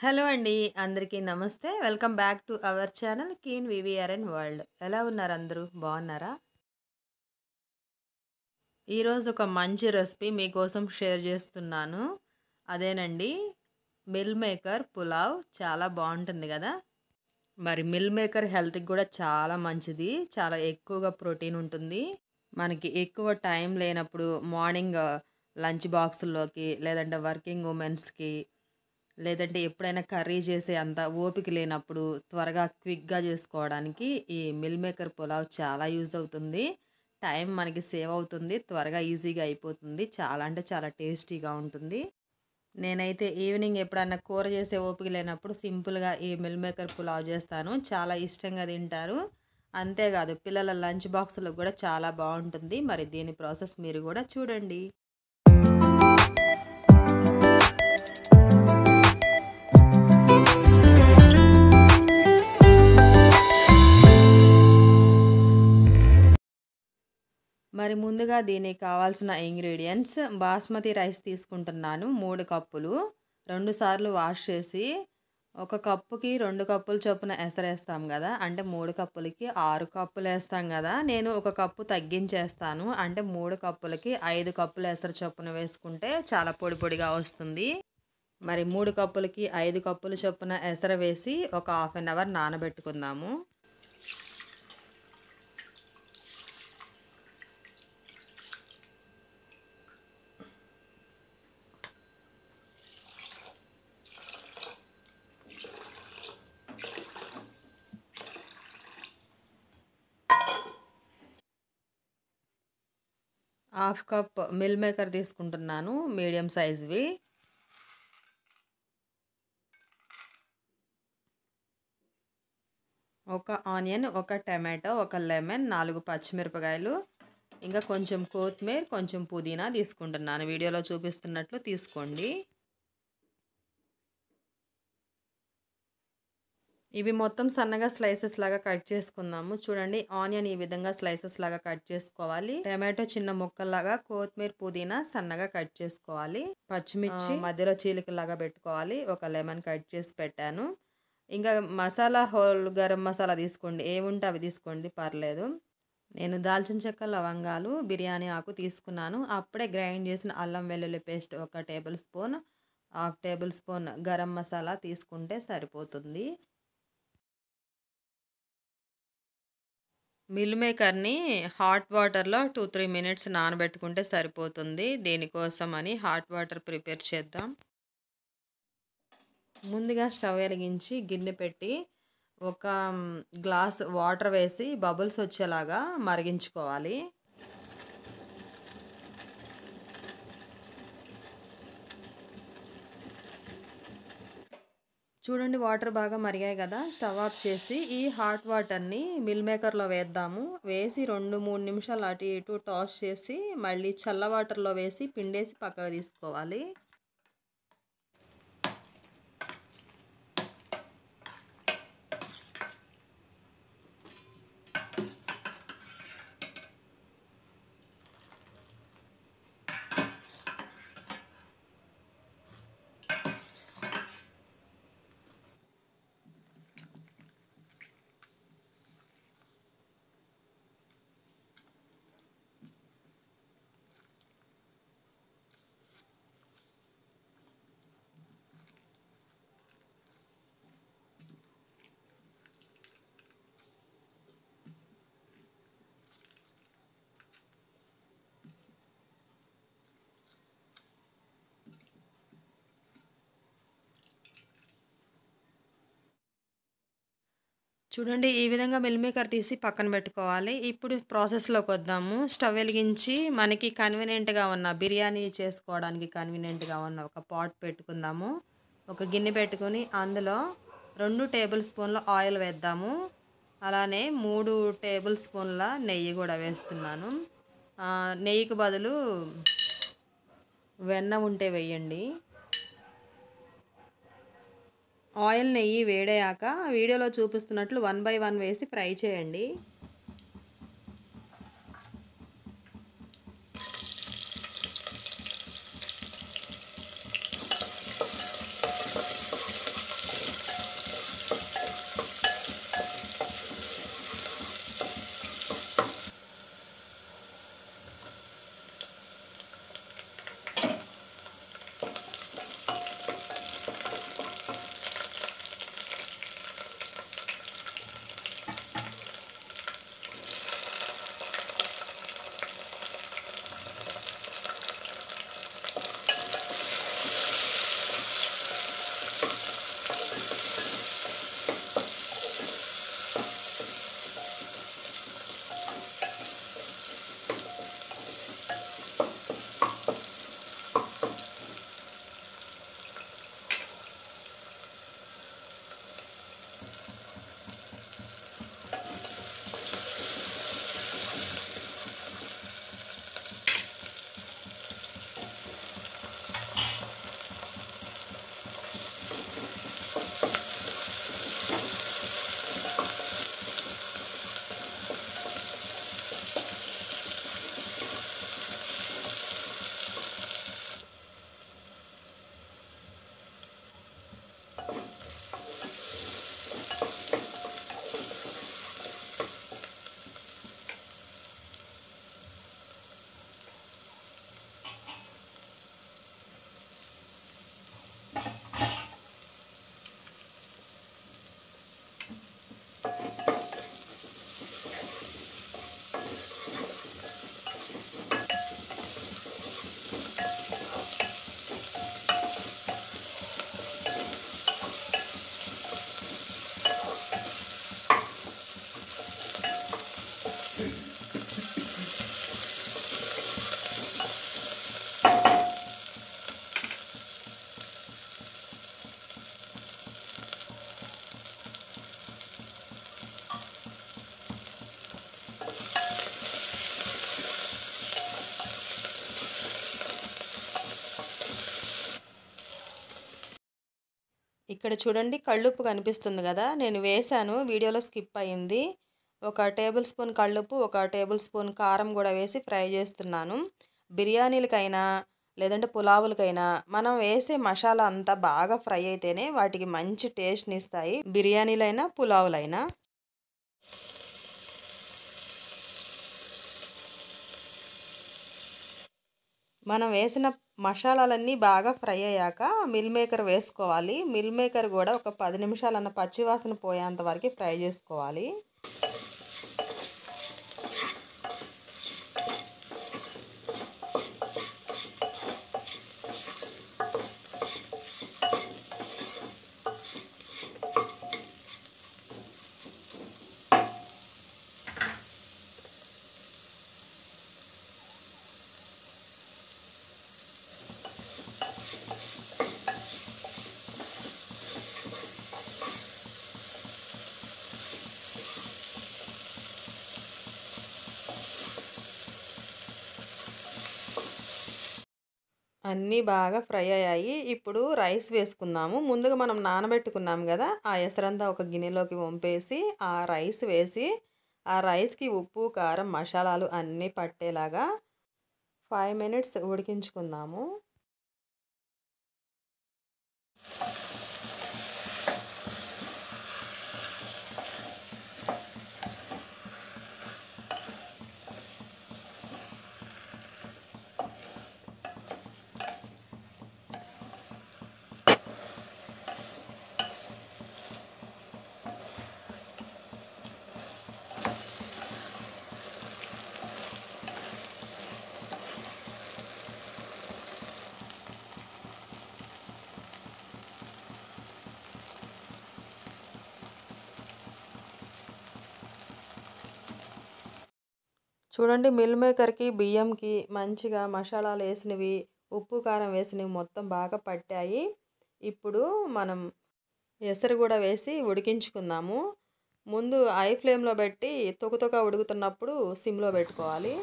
Hello అండి. అందరికీ నమస్తే. Welcome back to our channel keen VVRN world. ఎలా ఉన్నారు అందరూ? బాగున్నారా? ఈరోజు ఒక మంచి రెసిపీ మీకోసం షేర్ చేస్తున్నాను. అదేనండి మిల్ మేకర్ పులావ్. చాలా బాగుంటుంది కదా! మరి మిల్ మేకర్ హెల్త్‌కి కూడా చాలా మంచిది. చాలా ఎక్కువగా ప్రోటీన్ ఉంటుంది. మనకి ఎక్కువ టైం లేనప్పుడు మార్నింగ్ లంచ్ బాక్సుల్లోకి లేదంటే వర్కింగ్ ఉమెన్స్‌కి లేదంటే ఎప్పుడైనా కర్రీ చేసే అంత ఓపిక లేనప్పుడు త్వరగా క్విక్‌గా చేసుకోవడానికి ఈ మిల్ మేకర్ పులావ్ చాలా యూజ్ అవుతుంది. టైం మనకి సేవ్ అవుతుంది. త్వరగా ఈజీగా అయిపోతుంది. చాలా అంటే చాలా టేస్టీగా ఉంటుంది. నేనైతే ఈవినింగ్ ఎప్పుడన్నా కూర చేసే ఓపిక లేనప్పుడు సింపుల్‌గా ఈ మిల్ మేకర్ పులావ్ చేస్తాను. చాలా ఇష్టంగా తింటారు. అంతేకాదు పిల్లల లంచ్ బాక్స్‌లో కూడా చాలా బావుంటుంది. మరి దీని ప్రాసెస్ మీరు కూడా చూడండి. మరి ముందుగా దీనికి కావాల్సిన ఇంగ్రీడియంట్స్ బాస్మతి రైస్ తీసుకుంటున్నాను 3 కప్పులు. 2 సార్లు వాష్ చేసి ఒక కప్పుకి 2 కప్పులు చొప్పున ఎసరేస్తాం కదా! అంటే 3 కప్పులకి 6 కప్పులు వేస్తాం కదా! నేను ఒక కప్పు తగ్గించేస్తాను. అంటే 3 కప్పులకి 5 కప్పులు ఎసరు చొప్పున వేసుకుంటే చాలా పొడి పొడిగా వస్తుంది. మరి 3 కప్పులకి 5 కప్పులు చొప్పున ఎసరు వేసి ఒక హాఫ్ అన్ అవర్ నానబెట్టుకుందాము. హాఫ్ కప్ మిల్ మేకర్ తీసుకుంటున్నాను మీడియం సైజ్వి. ఒక ఆనియన్, ఒక టమాటో, ఒక లెమన్, 4 పచ్చిమిరపకాయలు, ఇంకా కొంచెం కొత్తిమీర, కొంచెం పుదీనా తీసుకుంటున్నాను. వీడియోలో చూపిస్తున్నట్లు తీసుకోండి. ఇవి మొత్తం సన్నగా స్లైసెస్ లాగా కట్ చేసుకుందాము. చూడండి ఆనియన్ ఈ విధంగా స్లైసెస్ లాగా కట్ చేసుకోవాలి. టమాటో చిన్న ముక్కల్లాగా, కొత్తిమీర పుదీనా సన్నగా కట్ చేసుకోవాలి. పచ్చిమిర్చి మధ్యలో చీలికలాగా పెట్టుకోవాలి. ఒక లెమన్ కట్ చేసి పెట్టాను. ఇంకా మసాలా హోల్ గరం మసాలా తీసుకోండి. ఏముంటే అవి తీసుకోండి పర్లేదు. నేను దాల్చిన చెక్క, లవంగాలు, బిర్యానీ ఆకు తీసుకున్నాను. అప్పుడే గ్రైండ్ చేసిన అల్లం వెల్లుల్లి paste 1 tablespoon, half tablespoon garam masala తీసుకుంటే సరిపోతుంది. మిల్ మేకర్‌ని హాట్ వాటర్‌లో 2-3 మినిట్స్ నానబెట్టుకుంటే సరిపోతుంది. దీనికోసం అని హాట్ వాటర్ ప్రిపేర్ చేద్దాం. ముందుగా స్టవ్ వెలిగించి గిన్నె పెట్టి ఒక గ్లాస్ వాటర్ వేసి బబుల్స్ వచ్చేలాగా మరిగించుకోవాలి. చూడండి వాటర్ బాగా మరిగాయి కదా! స్టవ్ ఆఫ్ చేసి ఈ హాట్ వాటర్‌ని మిల్ మేకర్‌లో వేద్దాము. వేసి 2-3 నిమిషాలు అటు ఇటు టాస్ చేసి మళ్ళీ చల్ల వాటర్‌లో వేసి పిండేసి పక్కకు తీసుకోవాలి. చూడండి ఈ విధంగా మిల్ మేకర్ తీసి పక్కన పెట్టుకోవాలి. ఇప్పుడు ప్రాసెస్‌లోకి వద్దాము. స్టవ్ వెలిగించి మనకి కన్వీనియంట్‌గా ఉన్న బిర్యానీ చేసుకోవడానికి కన్వీనియంట్‌గా ఉన్న ఒక పాట్ పెట్టుకుందాము. ఒక గిన్నె పెట్టుకొని అందులో 2 టేబుల్ స్పూన్ల ఆయిల్ వేద్దాము. అలానే 3 టేబుల్ స్పూన్ల నెయ్యి కూడా వేస్తున్నాను. నెయ్యికి బదులు వెన్న ఉంటే వేయండి. ఆయిల్ నెయ్యి వేడయ్యాక వీడియోలో చూపిస్తున్నట్లు 1 బై 1 వేసి ఫ్రై చేయండి. ఇక్కడ చూడండి కళ్ళుప్పు కనిపిస్తుంది కదా, నేను వేశాను, వీడియోలో స్కిప్ అయింది. ఒక టేబుల్ స్పూన్ కళ్ళుప్పు, ఒక టేబుల్ స్పూన్ కారం కూడా వేసి ఫ్రై చేస్తున్నాను. బిర్యానీలకైనా లేదంటే పులావులకైనా మనం వేసే మసాలా అంతా బాగా ఫ్రై అయితేనే వాటికి మంచి టేస్ట్ని ఇస్తాయి, బిర్యానీలైనా పులావులైనా. మనం వేసిన మసాలాలన్నీ బాగా ఫ్రై అయ్యాక మిల్ మేకర్ వేసుకోవాలి. మిల్ మేకర్ కూడా ఒక 10 నిమిషాలన్న పచ్చివాసన పోయేంత వరకు ఫ్రై చేసుకోవాలి. అన్నీ బాగా ఫ్రై అయ్యాయి. ఇప్పుడు రైస్ వేసుకుందాము. ముందుగా మనం నానబెట్టుకున్నాం కదా, ఆ ఎసరంతా ఒక గిన్నెలోకి వంపేసి ఆ రైస్ వేసి ఆ రైస్కి ఉప్పు కారం మసాలాలు అన్నీ పట్టేలాగా 5 మినిట్స్ ఉడికించుకుందాము. చూడండి మిల్ మేకర్కి బియ్యంకి మంచిగా మసాలాలు వేసినవి ఉప్పు కారం వేసినవి మొత్తం బాగా పట్టాయి. ఇప్పుడు మనం ఎసరు కూడా వేసి ఉడికించుకుందాము. ముందు హై ఫ్లేమ్లో పెట్టి తొక్కుతొక్క ఉడుకుతున్నప్పుడు సిమ్లో పెట్టుకోవాలి.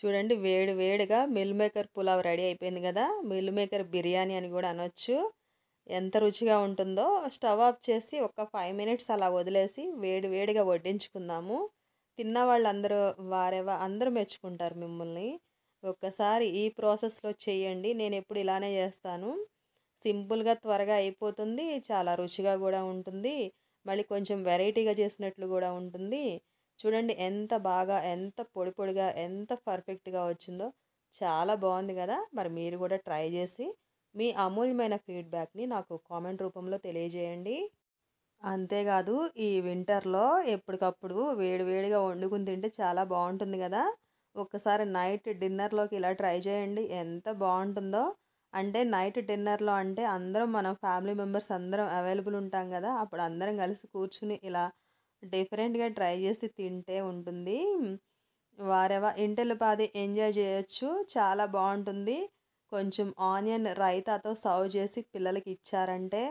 చూడండి వేడి వేడిగా మిల్ మేకర్ పులావ్ రెడీ అయిపోయింది కదా, మిల్ మేకర్ బిర్యానీ అని కూడా అనొచ్చు. ఎంత రుచిగా ఉంటుందో. స్టవ్ ఆఫ్ చేసి ఒక 5 మినిట్స్ అలా వదిలేసి వేడి వేడిగా వడ్డించుకుందాము. తిన్న వాళ్ళందరూ వారేవా అందరూ మెచ్చుకుంటారు మిమ్మల్ని. ఒక్కసారి ఈ ప్రాసెస్లో చేయండి, నేను ఎప్పుడు ఇలానే చేస్తాను. సింపుల్గా త్వరగా అయిపోతుంది, చాలా రుచిగా కూడా ఉంటుంది, మళ్ళీ కొంచెం వెరైటీగా చేసినట్లు కూడా ఉంటుంది. చూడండి ఎంత బాగా, ఎంత పొడి పొడిగా, ఎంత పర్ఫెక్ట్గా వచ్చిందో. చాలా బాగుంది కదా. మరి మీరు కూడా ట్రై చేసి మీ అమూల్యమైన ఫీడ్బ్యాక్ని నాకు కామెంట్ రూపంలో తెలియజేయండి. అంతేకాదు ఈ వింటర్లో ఎప్పటికప్పుడు వేడి వేడిగా వండుకుని తింటే చాలా బాగుంటుంది కదా. ఒక్కసారి నైట్ డిన్నర్లోకి ఇలా ట్రై చేయండి, ఎంత బాగుంటుందో. అంటే నైట్ డిన్నర్లో అంటే అందరం మనం ఫ్యామిలీ మెంబర్స్ అందరం అవైలబుల్ ఉంటాం కదా, అప్పుడు అందరం కలిసి కూర్చుని ఇలా డిఫరెంట్‌గా ట్రై చేసి తింటే ఉంటుంది. ఇంటెల్లిపాది ఎంజాయ్ చేయొచ్చు. చాలా బావుంటుంది. కొంచెం ఆనియన్ రైతాతో సర్వ్ చేసి పిల్లలకి ఇచ్చారంటే,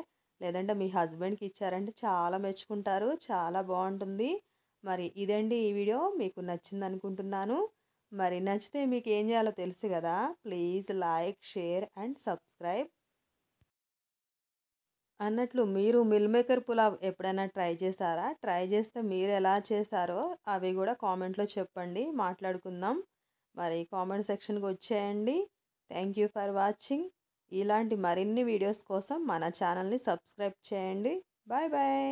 లేదంటే మీ హస్బెండ్‌కి ఇచ్చారంటే చాలా మెచ్చుకుంటారు. చాలా బావుంటుంది. మరి ఇదండి ఈ వీడియో. మీకు నచ్చిందనుకుంటున్నాను. మరి నచ్చితే మీకేం చేయాలో తెలుసు గదా! Please like, share and subscribe. అన్నట్లు మీరు మిల్ మేకర్ పులావ్ ఎప్పుడైనా ట్రై చేశారా? ట్రై చేస్తే మీరెలా చేశారో అవి గూడా కామెంట్‌లో చెప్పండి. మాట్లాడుకుందాం. మరి కామెంట్ సెక్షన్‌కి వచ్చేయండి. Thank you for watching. ఇలాంటి మరిన్ని వీడియోస్ కోసం మన ఛానల్‌ని సబ్స్క్రైబ్ చేయండి. Bye bye.